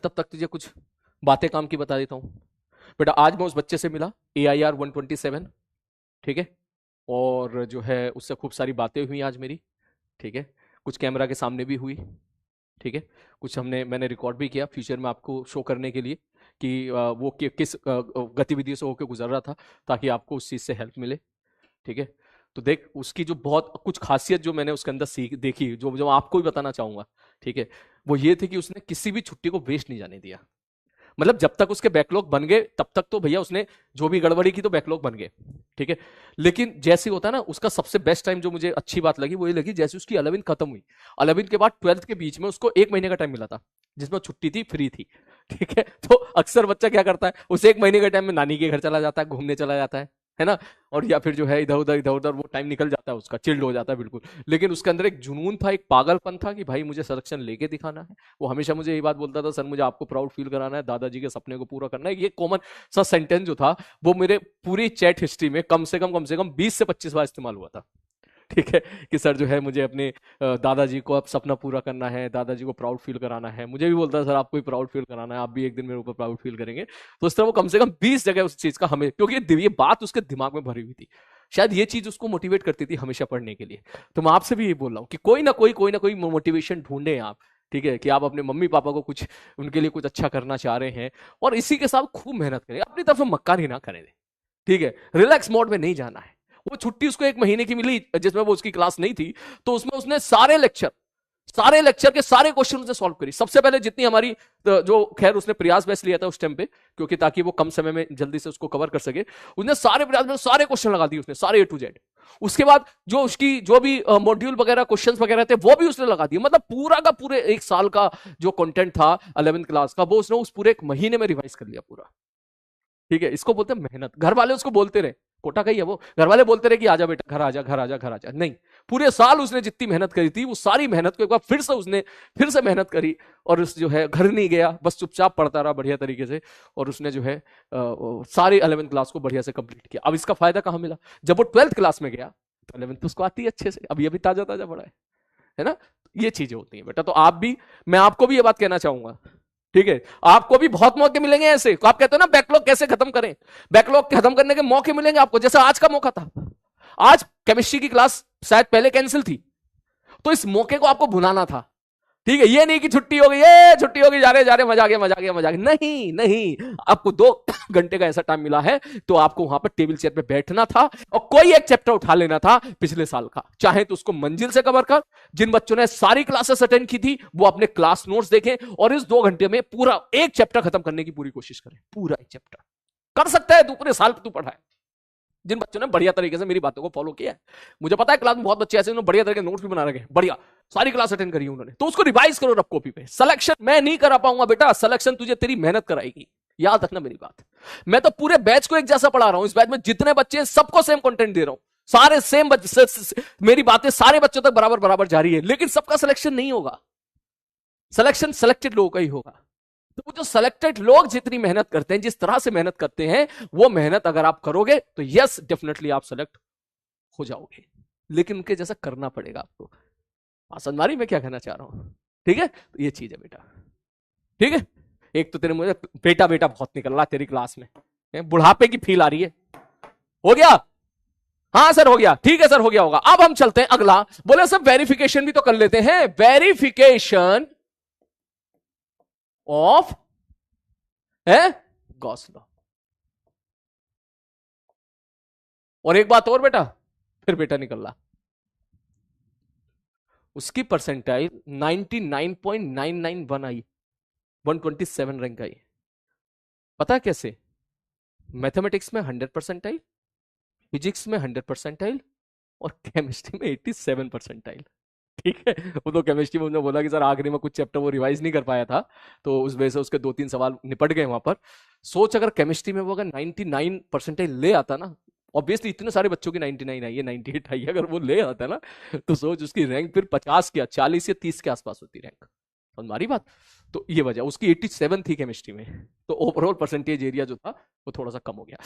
तब तक तुझे कुछ बातें काम की बता देता हूँ। बेटा आज मैं उस बच्चे से मिला, AIR 127, ठीक है। और जो है उससे खूब सारी बातें हुई आज मेरी, ठीक है। कुछ कैमरा के सामने भी हुई, ठीक है। कुछ मैंने रिकॉर्ड भी किया फ्यूचर में आपको शो करने के लिए कि वो किस गतिविधि से होकर गुजर रहा था, ताकि आपको उस चीज़ से हेल्प मिले, ठीक है। तो देख उसकी जो बहुत कुछ खासियत जो मैंने उसके अंदर सीख देखी, जो जो आपको भी बताना चाहूंगा, ठीक है। वो ये थी कि उसने किसी भी छुट्टी को वेस्ट नहीं जाने दिया। मतलब जब तक उसके बैकलॉग बन गए तब तक तो भैया उसने जो भी गड़बड़ी की तो बैकलॉग बन गए, ठीक है। लेकिन जैसे होता है ना, उसका सबसे बेस्ट टाइम जो मुझे अच्छी बात लगी वो ये लगी, जैसे उसकी 11वीं खत्म हुई, 11वीं के बाद 12th के बीच में उसको 1 महीने का टाइम मिला था, जिसमें छुट्टी थी, फ्री थी, ठीक है। तो अक्सर बच्चा क्या करता है, उस 1 महीने के टाइम में नानी के घर चला जाता है, घूमने चला जाता है ना। और या फिर जो है इधर उधर वो टाइम निकल जाता है उसका, चिल्ड हो जाता है बिल्कुल। लेकिन उसके अंदर एक जुनून था, एक पागलपन था कि भाई मुझे सिलेक्शन लेके दिखाना है। वो हमेशा मुझे यही बात बोलता था, सर मुझे आपको प्राउड फील कराना है, दादाजी के सपने को पूरा करना है। ये कॉमन सा सेंटेंस जो था वो मेरे पूरी चैट हिस्ट्री में कम से कम 20 से 25 बार इस्तेमाल हुआ था, ठीक है। कि सर जो है मुझे अपने दादाजी को अब सपना पूरा करना है, दादाजी को प्राउड फील कराना है। मुझे भी बोलता है सर आपको भी प्राउड फील कराना है, आप भी एक दिन मेरे ऊपर प्राउड फील करेंगे। तो इस तरह वो कम से कम 20 जगह उस चीज का हमें, क्योंकि ये बात उसके दिमाग में भरी हुई थी, शायद ये चीज उसको मोटिवेट करती थी हमेशा पढ़ने के लिए। तो मैं आपसे भी ये बोल रहा हूँ कि कोई ना कोई मोटिवेशन ढूंढे आप, ठीक है। कि आप अपने मम्मी पापा को कुछ, उनके लिए कुछ अच्छा करना चाह रहे हैं, और इसी के साथ खूब मेहनत करें, अपनी तरफ से मक्कारी ना करें, ठीक है। रिलैक्स मोड में नहीं जाना है। वो छुट्टी उसको 1 महीने की मिली जिसमें वो उसकी क्लास नहीं थी, तो उसमें उसने सारे लेक्चर के सारे क्वेश्चन उसने सॉल्व करी। सबसे पहले जितनी हमारी जो खैर उसने प्रयास बेस लिया था उस टाइम पे, क्योंकि ताकि वो कम समय में जल्दी से उसको कवर कर सके, उसने सारे प्रयास में सारे क्वेश्चन लगा दिए उसने, सारे A to Z। उसके बाद जो उसकी जो भी मॉड्यूल वगैरह क्वेश्चन वगैरह थे वो भी उसने लगा दिए। मतलब पूरा का पूरे 1 साल का जो कंटेंट था 11th क्लास का, वो उसने उस पूरे 1 महीने में रिवाइज कर लिया पूरा, ठीक है। इसको बोलते हैं मेहनत। घर वाले उसको बोलते रहे, कोटा का ही है वो, घर वाले बोलते रहे कि आजा बेटा घर आजा घर आजा घर आजा, नहीं, पूरे साल उसने जितनी मेहनत करी थी वो सारी मेहनत को एक बार फिर से मेहनत करी, और उस जो है घर नहीं गया, बस चुपचाप पढ़ता रहा बढ़िया तरीके से, और उसने जो है सारी 11th क्लास को बढ़िया से कंप्लीट किया। अब इसका फायदा कहां मिला, जब वो 12th क्लास में गया तो 11th उसको आती है अच्छे से, अभी ताजा ताजा पढ़ा है ना। ये चीजें होती है बेटा। तो आप भी, मैं आपको भी ये बात कहना चाहूंगा, ठीक है। आपको भी बहुत मौके मिलेंगे ऐसे, तो आप कहते हो ना बैकलॉग कैसे खत्म करें, बैकलॉग खत्म करने के मौके मिलेंगे आपको, जैसे आज का मौका था। आज केमिस्ट्री की क्लास शायद पहले कैंसिल थी, तो इस मौके को आपको भुलाना था, ठीक है। ये नहीं कि छुट्टी हो गई, ये छुट्टी हो गई, जा रहे मजा आ गया मजा आ गया मजा आ गया, नहीं नहीं, आपको 2 घंटे का ऐसा टाइम मिला है, तो आपको वहां पर टेबल चेयर पे बैठना था और कोई एक चैप्टर उठा लेना था पिछले साल का, चाहे तो उसको मंजिल से कवर कर। जिन बच्चों ने सारी क्लासेस अटेंड की थी वो अपने क्लास नोट्स देखें, और इस 2 घंटे में पूरा एक चैप्टर खत्म करने की पूरी कोशिश करें, पूरा एक चैप्टर कर सकता है, तू पूरे साल तू पढ़ा है। जिन बच्चों ने बढ़िया तरीके से मेरी बातों को फॉलो किया है, मुझे पता है क्लास में बहुत बच्चे ऐसे उन्होंने बढ़िया तरीके नोट्स भी बना रखे, बढ़िया सारी क्लास अटेंड करी उन्होंने, तो उसको रिवाइज करो रफ कॉपी पे। सिलेक्शन मैं नहीं करा पाऊंगा बेटा, सिलेक्शन तुझे तेरी मेहनत कराएगी, याद रखना मेरी बात। मैं तो पूरे बैच को एक जैसा पढ़ा रहा हूं, इस बैच में जितने बच्चे हैं सबको सेम कंटेंट दे रहा हूं, सारे सेम मेरी बातें सारे बच्चों तक बराबर बराबर जा रही है, लेकिन सबका सिलेक्शन नहीं होगा, सिलेक्शन सिलेक्टेड लोगों का ही होगा। तो जो सिलेक्टेड लोग जितनी मेहनत करते हैं, जिस तरह से मेहनत करते हैं, वो मेहनत अगर आप करोगे तो यस डेफिनेटली आप सेलेक्ट हो जाओगे, लेकिन उनके जैसा करना पड़ेगा आपको। आसनमारी में क्या कहना चाह रहा हूं, ठीक है। तो ये चीज है बेटा, ठीक है। एक तो तेरे मुझे बेटा बेटा बहुत निकल रहा तेरी क्लास में, बुढ़ापे की फील आ रही है। हो गया, हाँ सर हो गया, ठीक है सर हो गया होगा। अब हम चलते हैं अगला, बोले सर वेरिफिकेशन भी तो कर लेते हैं, वेरिफिकेशन ऑफ है गॉस लॉ। और एक बात और बेटा, फिर बेटा निकल रहा, उसकी परसेंटाइल 99.991 आई, 127 रैंक आई। पता कैसे, मैथमेटिक्स में 100% फिजिक्स में 100% और केमिस्ट्री में 87%। ठीक है। वो तो केमिस्ट्री में उन्होंने बोला कि सर आखिरी में कुछ चैप्टर वो रिवाइज नहीं कर पाया था, तो उस वजह से उसके 2-3 सवाल निपट गए वहां पर। सोच अगर केमिस्ट्री में वो अगर 99% ले आता ना, ऑब्वियसली इतने सारे बच्चों की 99 आई है, 98 आई है, अगर वो ले आता ना, तो सोच उसकी रैंक फिर 50 क्या 40 या 30 के आसपास होती रैंक, हमारी बात। तो ये वजह, उसकी 87 थी केमिस्ट्री में, तो ओवरऑल परसेंटेज एरिया जो था वो थोड़ा सा कम हो गया।